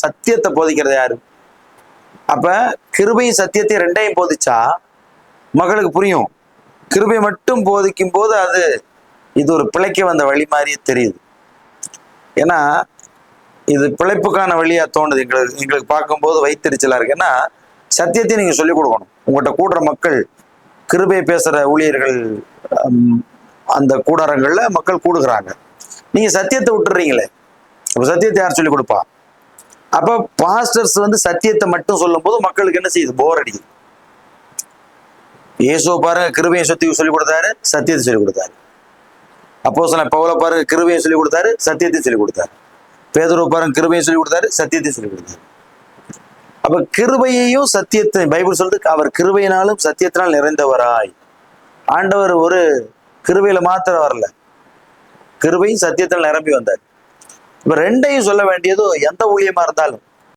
சத்தியத்தை போதிக்கிறது யாரு? அப்ப கிருபையும் சத்தியத்தையும் ரெண்டையும் போதிச்சா மக்களுக்கு புரியும். கிருபை மட்டும் போதிக்கும் போது இது ஒரு பிழைக்க வந்த வழி மாதிரியே தெரியுது. ஏன்னா இது பிழைப்புக்கான வழியா தோணுது எங்களுக்கு பார்க்கும்போது வைத்தறிச்சலா இருக்கு. ஏன்னா சத்தியத்தையும் நீங்க சொல்லிக் கொடுக்கணும். உங்கள்கிட்ட கூடுற மக்கள், கிருபை பேசுற ஊழியர்கள் அந்த கூடாரங்கள்ல மக்கள் கூடுகிறாங்க. நீங்க சத்தியத்தை விட்டுறீங்களே, அப்ப சத்தியத்தை யார் சொல்லிக் கொடுப்பா? அப்ப பாஸ்டர்ஸ் சத்தியத்தை மட்டும் சொல்லும் போது மக்களுக்கு என்ன செய்யுது? போர் அடிக்குது. இயேசுவை பாருங்க, கிருபையை சொல்லிக் கொடுத்தாரு, சத்தியத்தை சொல்லிக் கொடுத்தாரு. அப்போஸ்தலன் பவுலை பாருங்க, கிருபையை சொல்லிக் கொடுத்தாரு, சத்தியத்தை சொல்லிக் கொடுத்தாரு. பேதுருவை பாருங்க, கிருபையை சொல்லிக் கொடுத்தாரு, சத்தியத்தை சொல்லிக் கொடுத்தாரு. அப்ப கிருபையையும் சத்தியத்தை பைபிள் சொல்றது, அவர் கிருபையினாலும் சத்தியத்தினால் நிறைந்தவராய். ஆண்டவர் ஒரு கிருபையில மாத்திரம் வரல, கிருபையும் சத்தியத்தில் நிரம்பி வந்தார். இப்ப ரெண்டையும் சொல்ல வேண்டியது எந்த ஊழியமா இருந்தாலும்